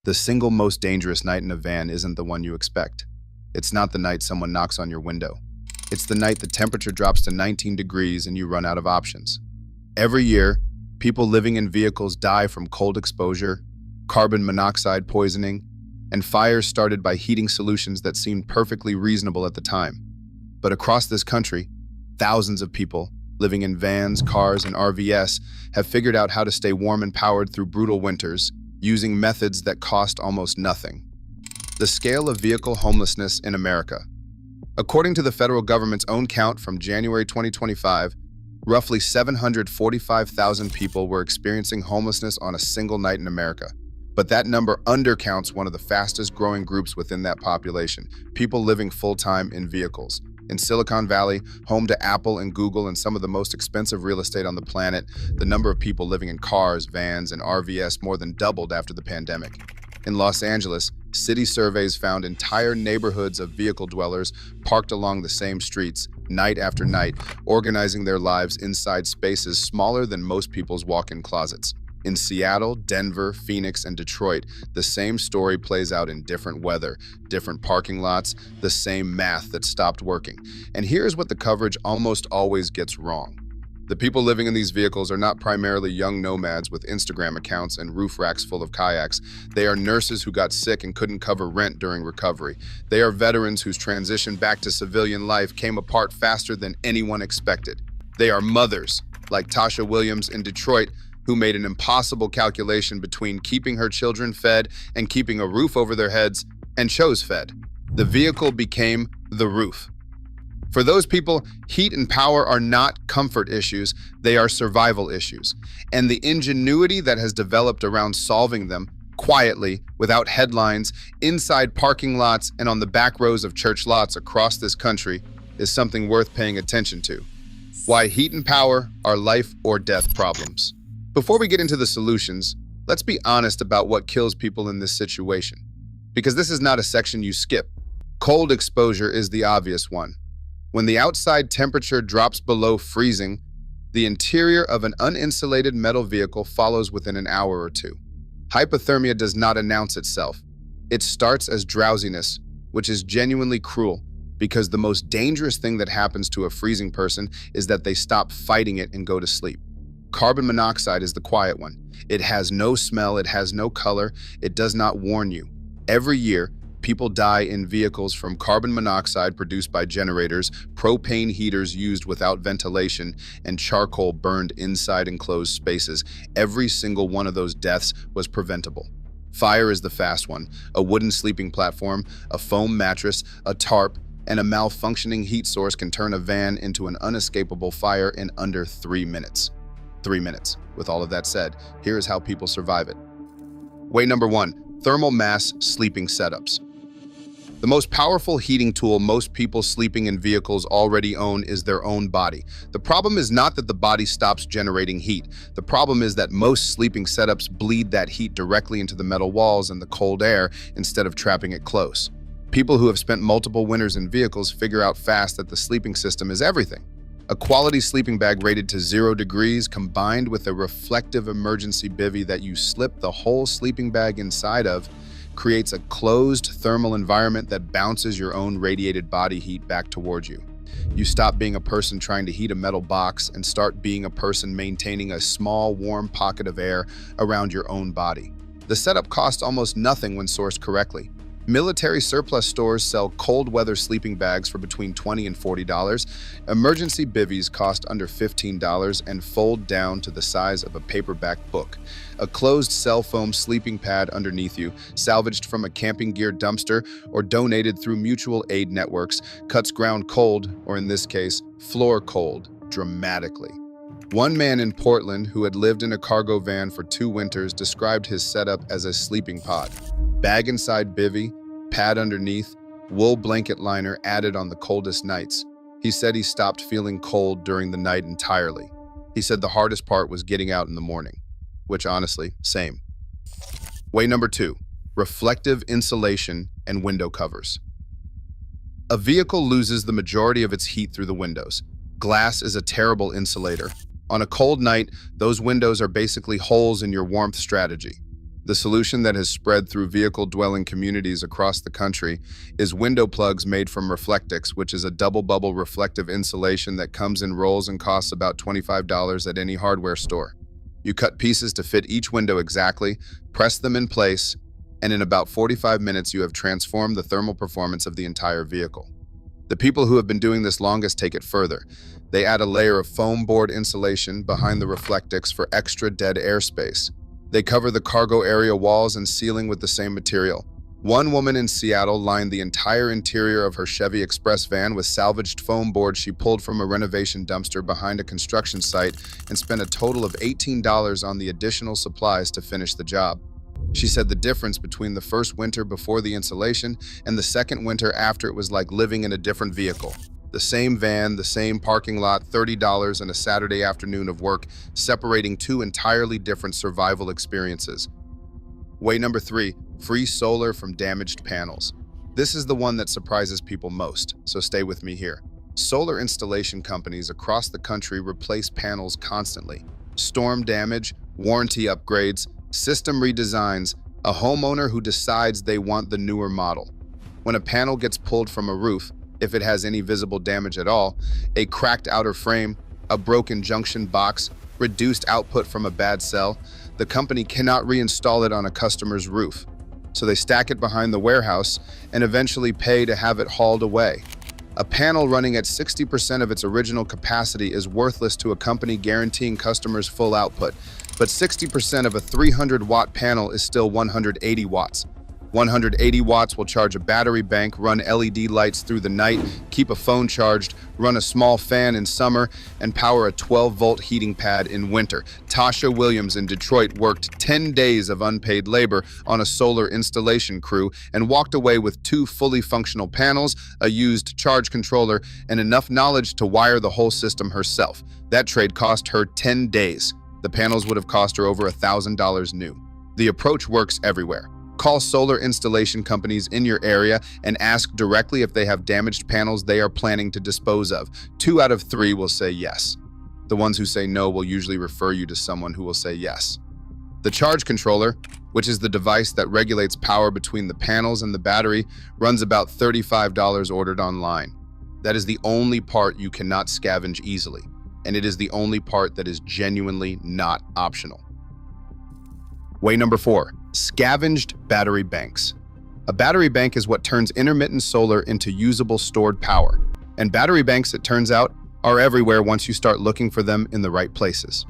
The single most dangerous night in a van isn't the one you expect. It's not the night someone knocks on your window. It's the night the temperature drops to 19 degrees and you run out of options. Every year, people living in vehicles die from cold exposure, carbon monoxide poisoning, and fires started by heating solutions that seemed perfectly reasonable at the time. But across this country, thousands of people living in vans, cars, and RVs have figured out how to stay warm and powered through brutal winters, using methods that cost almost nothing. The scale of vehicle homelessness in America. According to the federal government's own count from January 2025, roughly 745,000 people were experiencing homelessness on a single night in America. But that number undercounts one of the fastest growing groups within that population, people living full-time in vehicles. In Silicon Valley, home to Apple and Google and some of the most expensive real estate on the planet, the number of people living in cars, vans, and RVs more than doubled after the pandemic. In Los Angeles, city surveys found entire neighborhoods of vehicle dwellers parked along the same streets, night after night, organizing their lives inside spaces smaller than most people's walk-in closets. In Seattle, Denver, Phoenix, and Detroit, the same story plays out in different weather, different parking lots, the same math that stopped working. And here's what the coverage almost always gets wrong. The people living in these vehicles are not primarily young nomads with Instagram accounts and roof racks full of kayaks. They are nurses who got sick and couldn't cover rent during recovery. They are veterans whose transition back to civilian life came apart faster than anyone expected. They are mothers, like Tasha Williams in Detroit, who made an impossible calculation between keeping her children fed and keeping a roof over their heads, and chose fed. The vehicle became the roof. For those people, heat and power are not comfort issues, they are survival issues. And the ingenuity that has developed around solving them, quietly, without headlines, inside parking lots and on the back rows of church lots across this country, is something worth paying attention to. Why heat and power are life or death problems. Before we get into the solutions, let's be honest about what kills people in this situation. Because this is not a section you skip. Cold exposure is the obvious one. When the outside temperature drops below freezing, the interior of an uninsulated metal vehicle follows within an hour or two. Hypothermia does not announce itself. It starts as drowsiness, which is genuinely cruel, because the most dangerous thing that happens to a freezing person is that they stop fighting it and go to sleep. Carbon monoxide is the quiet one. It has no smell, it has no color, it does not warn you. Every year, people die in vehicles from carbon monoxide produced by generators, propane heaters used without ventilation, and charcoal burned inside enclosed spaces. Every single one of those deaths was preventable. Fire is the fast one. A wooden sleeping platform, a foam mattress, a tarp, and a malfunctioning heat source can turn a van into an unescapable fire in under 3 minutes. 3 minutes. With all of that said, here is how people survive it. Way number 1, thermal mass sleeping setups. The most powerful heating tool most people sleeping in vehicles already own is their own body. The problem is not that the body stops generating heat. The problem is that most sleeping setups bleed that heat directly into the metal walls and the cold air instead of trapping it close. People who have spent multiple winters in vehicles figure out fast that the sleeping system is everything. A quality sleeping bag rated to 0 degrees combined with a reflective emergency bivvy that you slip the whole sleeping bag inside of creates a closed thermal environment that bounces your own radiated body heat back towards you. You stop being a person trying to heat a metal box and start being a person maintaining a small, warm pocket of air around your own body. The setup costs almost nothing when sourced correctly. Military surplus stores sell cold weather sleeping bags for between $20 and $40. Emergency bivvies cost under $15 and fold down to the size of a paperback book. A closed cell foam sleeping pad underneath you, salvaged from a camping gear dumpster or donated through mutual aid networks, cuts ground cold, or in this case, floor cold, dramatically. One man in Portland who had lived in a cargo van for 2 winters described his setup as a sleeping pod. Bag inside bivvy, pad underneath, wool blanket liner added on the coldest nights. He said he stopped feeling cold during the night entirely. He said the hardest part was getting out in the morning, which honestly, same. Way number 2, reflective insulation and window covers. A vehicle loses the majority of its heat through the windows. Glass is a terrible insulator. On a cold night, those windows are basically holes in your warmth strategy. The solution that has spread through vehicle-dwelling communities across the country is window plugs made from Reflectix, which is a double-bubble reflective insulation that comes in rolls and costs about $25 at any hardware store. You cut pieces to fit each window exactly, press them in place, and in about 45 minutes you have transformed the thermal performance of the entire vehicle. The people who have been doing this longest take it further. They add a layer of foam board insulation behind the Reflectix for extra dead airspace. They cover the cargo area walls and ceiling with the same material. One woman in Seattle lined the entire interior of her Chevy Express van with salvaged foam board she pulled from a renovation dumpster behind a construction site and spent a total of $18 on the additional supplies to finish the job. She said the difference between the first winter before the insulation and the second winter after it was like living in a different vehicle. The same van, the same parking lot, $30 and a Saturday afternoon of work, separating two entirely different survival experiences. Way number 3, free solar from damaged panels. This is the one that surprises people most, so stay with me here. Solar installation companies across the country replace panels constantly. Storm damage, warranty upgrades, system redesigns, a homeowner who decides they want the newer model. When a panel gets pulled from a roof, if it has any visible damage at all, a cracked outer frame, a broken junction box, reduced output from a bad cell, the company cannot reinstall it on a customer's roof. So they stack it behind the warehouse and eventually pay to have it hauled away. A panel running at 60% of its original capacity is worthless to a company guaranteeing customers full output, but 60% of a 300-watt panel is still 180 watts. 180 watts will charge a battery bank, run LED lights through the night, keep a phone charged, run a small fan in summer, and power a 12-volt heating pad in winter. Tasha Williams in Detroit worked 10 days of unpaid labor on a solar installation crew and walked away with 2 fully functional panels, a used charge controller, and enough knowledge to wire the whole system herself. That trade cost her 10 days. The panels would have cost her over $1,000 new. The approach works everywhere. Call solar installation companies in your area and ask directly if they have damaged panels they are planning to dispose of. 2 out of 3 will say yes. The ones who say no will usually refer you to someone who will say yes. The charge controller, which is the device that regulates power between the panels and the battery, runs about $35 ordered online. That is the only part you cannot scavenge easily, and it is the only part that is genuinely not optional. Way number 4, scavenged battery banks. A battery bank is what turns intermittent solar into usable stored power. And battery banks, it turns out, are everywhere once you start looking for them in the right places.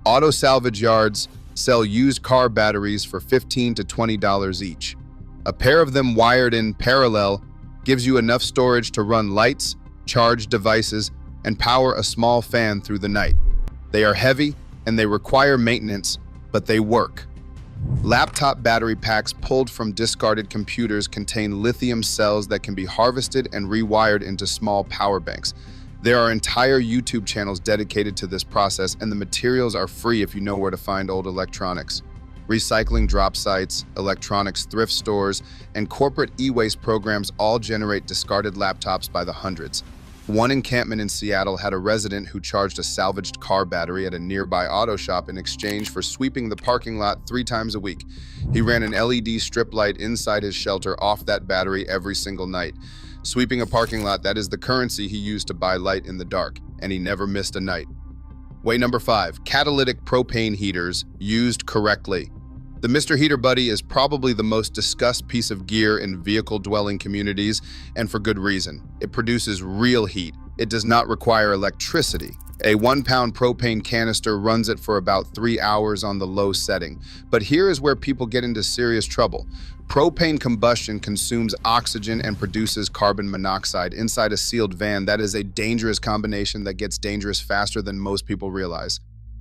Auto salvage yards sell used car batteries for $15 to $20 each. A pair of them wired in parallel gives you enough storage to run lights, charge devices, and power a small fan through the night. They are heavy and they require maintenance, but they work. Laptop battery packs pulled from discarded computers contain lithium cells that can be harvested and rewired into small power banks. There are entire YouTube channels dedicated to this process, and the materials are free if you know where to find old electronics. Recycling drop sites, electronics thrift stores, and corporate e-waste programs all generate discarded laptops by the hundreds. One encampment in Seattle had a resident who charged a salvaged car battery at a nearby auto shop in exchange for sweeping the parking lot 3 times a week. He ran an LED strip light inside his shelter off that battery every single night. Sweeping a parking lot, that is the currency he used to buy light in the dark, and he never missed a night. Way number 5, catalytic propane heaters used correctly. The Mr. Heater Buddy is probably the most discussed piece of gear in vehicle-dwelling communities, and for good reason. It produces real heat. It does not require electricity. A 1-pound propane canister runs it for about 3 hours on the low setting. But here is where people get into serious trouble. Propane combustion consumes oxygen and produces carbon monoxide inside a sealed van. That is a dangerous combination that gets dangerous faster than most people realize.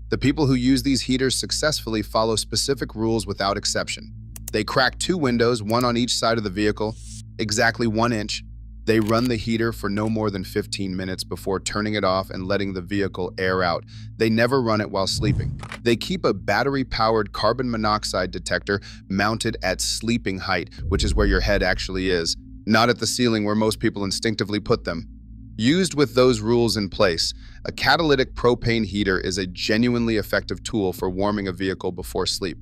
The people who use these heaters successfully follow specific rules without exception. They crack 2 windows, 1 on each side of the vehicle, exactly 1 inch. They run the heater for no more than 15 minutes before turning it off and letting the vehicle air out. They never run it while sleeping. They keep a battery-powered carbon monoxide detector mounted at sleeping height, which is where your head actually is, not at the ceiling where most people instinctively put them. Used with those rules in place, a catalytic propane heater is a genuinely effective tool for warming a vehicle before sleep.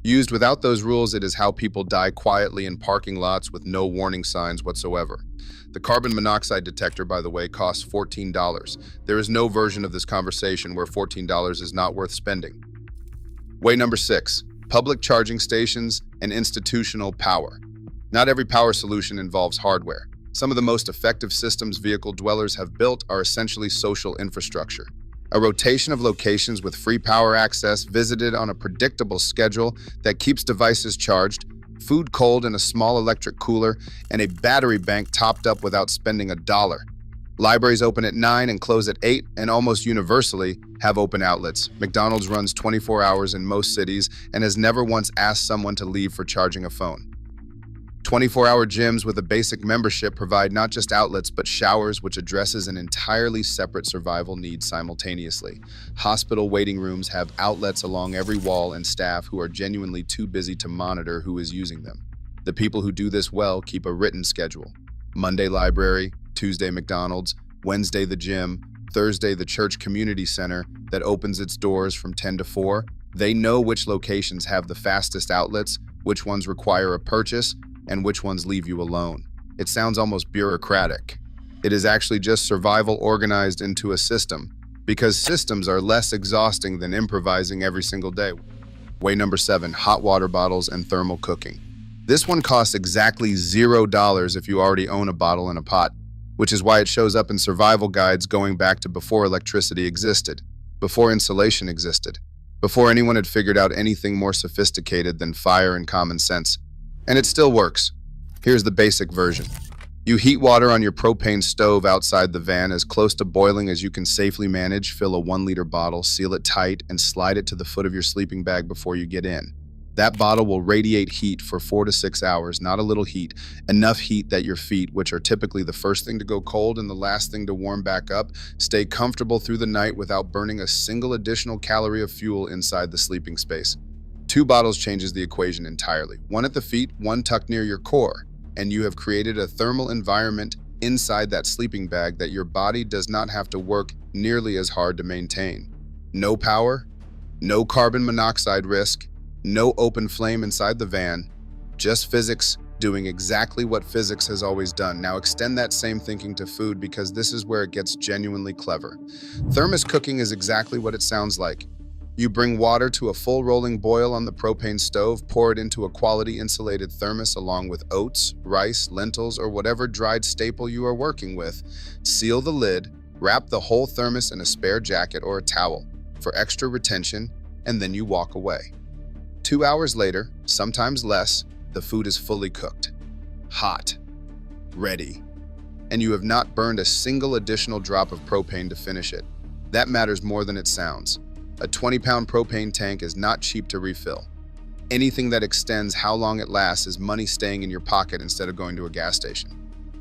Used without those rules, it is how people die quietly in parking lots with no warning signs whatsoever. The carbon monoxide detector, by the way, costs $14. There is no version of this conversation where $14 is not worth spending. Way number 6, public charging stations and institutional power. Not every power solution involves hardware. Some of the most effective systems vehicle dwellers have built are essentially social infrastructure. A rotation of locations with free power access visited on a predictable schedule that keeps devices charged, food cold in a small electric cooler, and a battery bank topped up without spending a dollar. Libraries open at 9 and close at 8 and almost universally have open outlets. McDonald's runs 24 hours in most cities and has never once asked someone to leave for charging a phone. 24-hour gyms with a basic membership provide not just outlets but showers, which addresses an entirely separate survival need simultaneously. Hospital waiting rooms have outlets along every wall and staff who are genuinely too busy to monitor who is using them. The people who do this well keep a written schedule. Monday library, Tuesday McDonald's, Wednesday the gym, Thursday the church community center that opens its doors from 10 to 4. They know which locations have the fastest outlets, which ones require a purchase, and which ones leave you alone. It sounds almost bureaucratic. It is actually just survival organized into a system, because systems are less exhausting than improvising every single day. Way number 7, hot water bottles and thermal cooking. This one costs exactly $0 if you already own a bottle and a pot, which is why it shows up in survival guides going back to before electricity existed, before insulation existed, before anyone had figured out anything more sophisticated than fire and common sense. And it still works. Here's the basic version. You heat water on your propane stove outside the van as close to boiling as you can safely manage, fill a 1-liter bottle, seal it tight, and slide it to the foot of your sleeping bag before you get in. That bottle will radiate heat for 4 to 6 hours, not a little heat, enough heat that your feet, which are typically the first thing to go cold and the last thing to warm back up, stay comfortable through the night without burning a single additional calorie of fuel inside the sleeping space. 2 bottles changes the equation entirely. One at the feet, one tucked near your core, and you have created a thermal environment inside that sleeping bag that your body does not have to work nearly as hard to maintain. No power, no carbon monoxide risk, no open flame inside the van, just physics doing exactly what physics has always done. Now extend that same thinking to food, because this is where it gets genuinely clever. Thermos cooking is exactly what it sounds like. You bring water to a full rolling boil on the propane stove, pour it into a quality insulated thermos along with oats, rice, lentils, or whatever dried staple you are working with. Seal the lid, wrap the whole thermos in a spare jacket or a towel for extra retention, and then you walk away. 2 hours later, sometimes less, the food is fully cooked, hot, ready, and you have not burned a single additional drop of propane to finish it. That matters more than it sounds. A 20-pound propane tank is not cheap to refill. Anything that extends how long it lasts is money staying in your pocket instead of going to a gas station.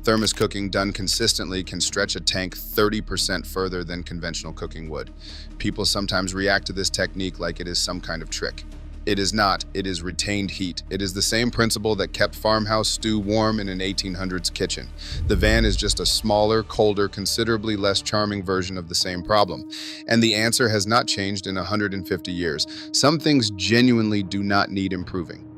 Thermos cooking done consistently can stretch a tank 30% further than conventional cooking would. People sometimes react to this technique like it is some kind of trick. It is not. It is retained heat. It is the same principle that kept farmhouse stew warm in an 1800s kitchen. The van is just a smaller, colder, considerably less charming version of the same problem. And the answer has not changed in 150 years. Some things genuinely do not need improving.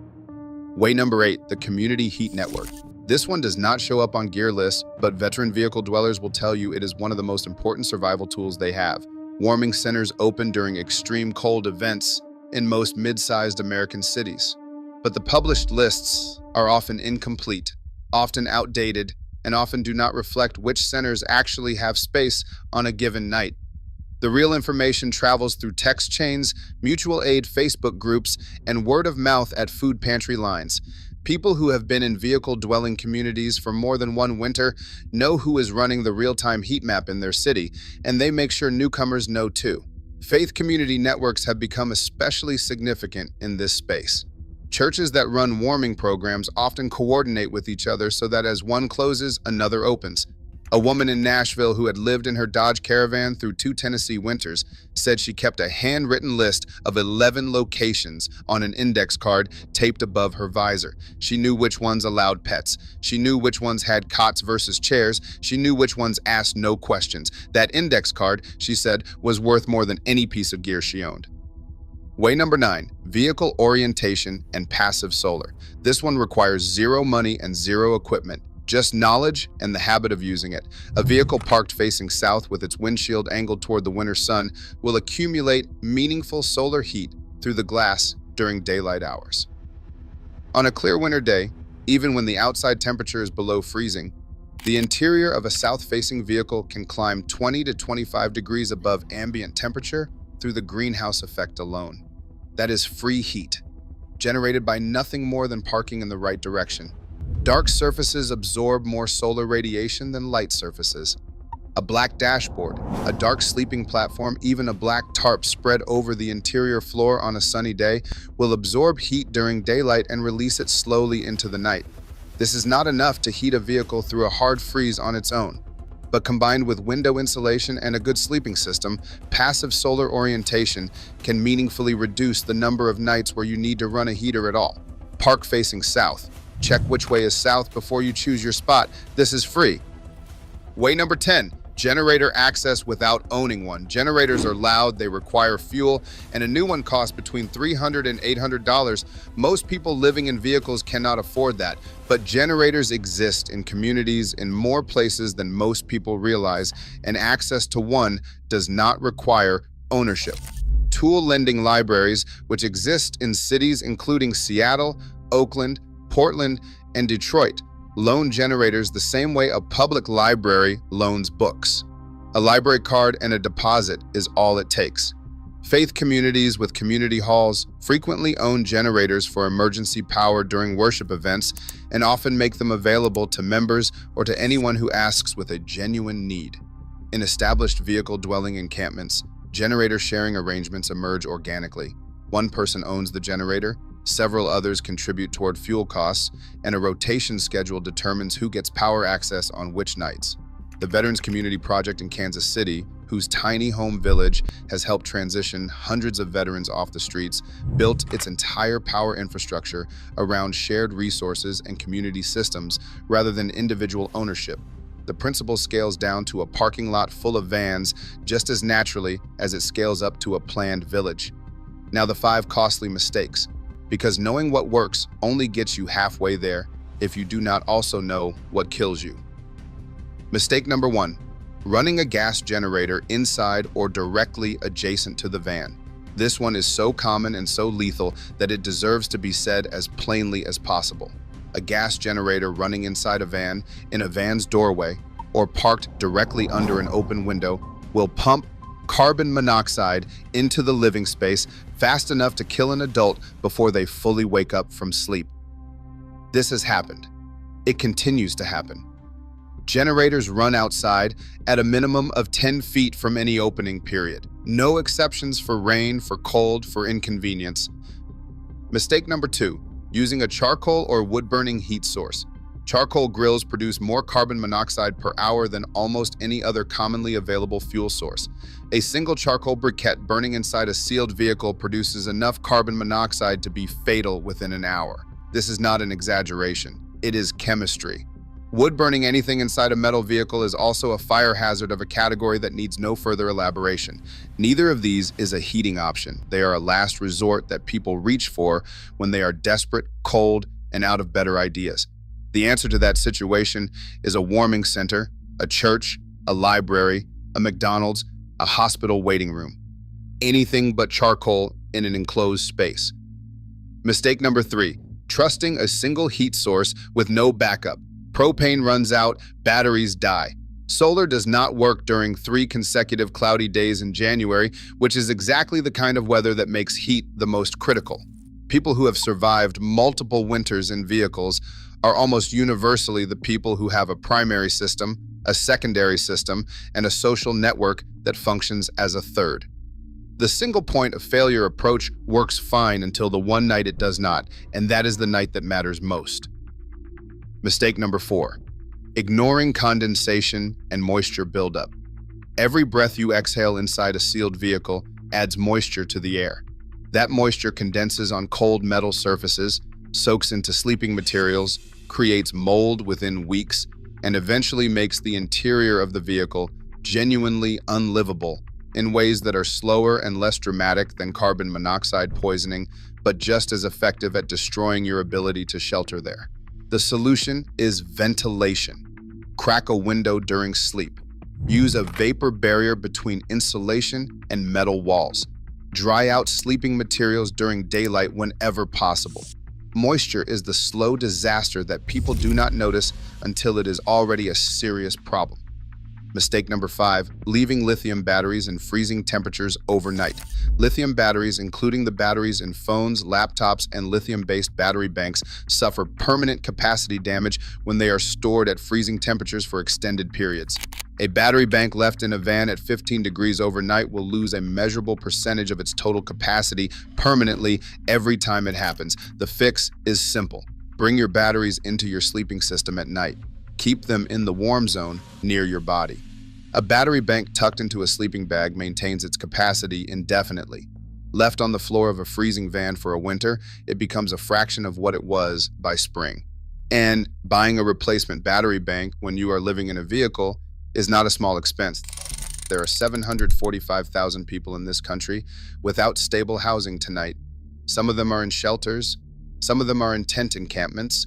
Way number 8, the community heat network. This one does not show up on gear lists, but veteran vehicle dwellers will tell you it is one of the most important survival tools they have. Warming centers open during extreme cold events in most mid-sized American cities. But the published lists are often incomplete, often outdated, and often do not reflect which centers actually have space on a given night. The real information travels through text chains, mutual aid Facebook groups, and word of mouth at food pantry lines. People who have been in vehicle-dwelling communities for more than one winter know who is running the real-time heat map in their city, and they make sure newcomers know too. Faith community networks have become especially significant in this space. Churches that run warming programs often coordinate with each other so that as one closes, another opens. A woman in Nashville who had lived in her Dodge Caravan through 2 Tennessee winters said she kept a handwritten list of 11 locations on an index card taped above her visor. She knew which ones allowed pets. She knew which ones had cots versus chairs. She knew which ones asked no questions. That index card, she said, was worth more than any piece of gear she owned. Way number 9, vehicle orientation and passive solar. This one requires zero money and zero equipment, just knowledge and the habit of using it. A vehicle parked facing south with its windshield angled toward the winter sun will accumulate meaningful solar heat through the glass during daylight hours. On a clear winter day, even when the outside temperature is below freezing, the interior of a south-facing vehicle can climb 20 to 25 degrees above ambient temperature through the greenhouse effect alone. That is free heat, generated by nothing more than parking in the right direction. Dark surfaces absorb more solar radiation than light surfaces. A black dashboard, a dark sleeping platform, even a black tarp spread over the interior floor on a sunny day will absorb heat during daylight and release it slowly into the night. This is not enough to heat a vehicle through a hard freeze on its own. But combined with window insulation and a good sleeping system, passive solar orientation can meaningfully reduce the number of nights where you need to run a heater at all. Park facing south. Check which way is south before you choose your spot. This is free. Way number 10, generator access without owning one. Generators are loud, they require fuel, and a new one costs between $300 and $800. Most people living in vehicles cannot afford that, but generators exist in communities in more places than most people realize, and access to one does not require ownership. Tool lending libraries, which exist in cities including Seattle, Oakland, Portland, and Detroit, loan generators the same way a public library loans books. A library card and a deposit is all it takes. Faith communities with community halls frequently own generators for emergency power during worship events and often make them available to members or to anyone who asks with a genuine need. In established vehicle-dwelling encampments, generator sharing arrangements emerge organically. One person owns the generator, several others contribute toward fuel costs, and a rotation schedule determines who gets power access on which nights. The Veterans Community Project in Kansas City, whose tiny home village has helped transition hundreds of veterans off the streets, built its entire power infrastructure around shared resources and community systems rather than individual ownership. The principle scales down to a parking lot full of vans just as naturally as it scales up to a planned village. Now the 5 costly mistakes. Because knowing what works only gets you halfway there if you do not also know what kills you. Mistake number 1, running a gas generator inside or directly adjacent to the van. This one is so common and so lethal that it deserves to be said as plainly as possible. A gas generator running inside a van, in a van's doorway, or parked directly under an open window will pump carbon monoxide into the living space fast enough to kill an adult before they fully wake up from sleep. This has happened. It continues to happen. Generators run outside at a minimum of 10 feet from any opening period. No exceptions for rain, for cold, for inconvenience. Mistake number 2, using a charcoal or wood-burning heat source. Charcoal grills produce more carbon monoxide per hour than almost any other commonly available fuel source. A single charcoal briquette burning inside a sealed vehicle produces enough carbon monoxide to be fatal within an hour. This is not an exaggeration. It is chemistry. Wood burning anything inside a metal vehicle is also a fire hazard of a category that needs no further elaboration. Neither of these is a heating option. They are a last resort that people reach for when they are desperate, cold, and out of better ideas. The answer to that situation is a warming center, a church, a library, a McDonald's, a hospital waiting room. Anything but charcoal in an enclosed space. Mistake number 3, trusting a single heat source with no backup. Propane runs out, batteries die. Solar does not work during 3 consecutive cloudy days in January, which is exactly the kind of weather that makes heat the most critical. People who have survived multiple winters in vehicles are almost universally the people who have a primary system, a secondary system, and a social network that functions as a third. The single point of failure approach works fine until the one night it does not, and that is the night that matters most. Mistake number 4, ignoring condensation and moisture buildup. Every breath you exhale inside a sealed vehicle adds moisture to the air. That moisture condenses on cold metal surfaces, soaks into sleeping materials, creates mold within weeks, and eventually makes the interior of the vehicle genuinely unlivable in ways that are slower and less dramatic than carbon monoxide poisoning, but just as effective at destroying your ability to shelter there. The solution is ventilation. Crack a window during sleep. Use a vapor barrier between insulation and metal walls. Dry out sleeping materials during daylight whenever possible. Moisture is the slow disaster that people do not notice until it is already a serious problem. Mistake number 5, leaving lithium batteries in freezing temperatures overnight. Lithium batteries, including the batteries in phones, laptops, and lithium-based battery banks, suffer permanent capacity damage when they are stored at freezing temperatures for extended periods. A battery bank left in a van at 15 degrees overnight will lose a measurable percentage of its total capacity permanently every time it happens. The fix is simple. Bring your batteries into your sleeping system at night. Keep them in the warm zone near your body. A battery bank tucked into a sleeping bag maintains its capacity indefinitely. Left on the floor of a freezing van for a winter, it becomes a fraction of what it was by spring. And buying a replacement battery bank when you are living in a vehicle is not a small expense. There are 745,000 people in this country without stable housing tonight. Some of them are in shelters, some of them are in tent encampments,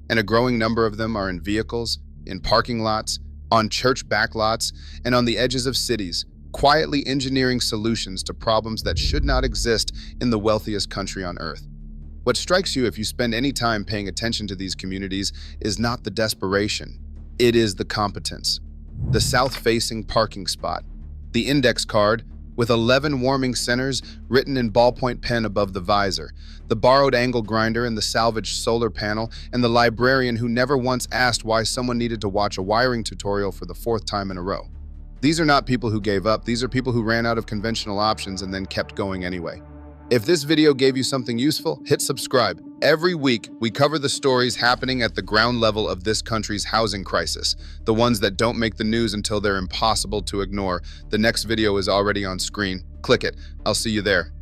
and a growing number of them are in vehicles, in parking lots, on church backlots, and on the edges of cities, quietly engineering solutions to problems that should not exist in the wealthiest country on earth. What strikes you if you spend any time paying attention to these communities is not the desperation, it is the competence. The south-facing parking spot, the index card with 11 warming centers written in ballpoint pen above the visor, the borrowed angle grinder and the salvaged solar panel, and the librarian who never once asked why someone needed to watch a wiring tutorial for the 4th time in a row. These are not people who gave up, these are people who ran out of conventional options and then kept going anyway. If this video gave you something useful, hit subscribe. Every week, we cover the stories happening at the ground level of this country's housing crisis, the ones that don't make the news until they're impossible to ignore. The next video is already on screen. Click it. I'll see you there.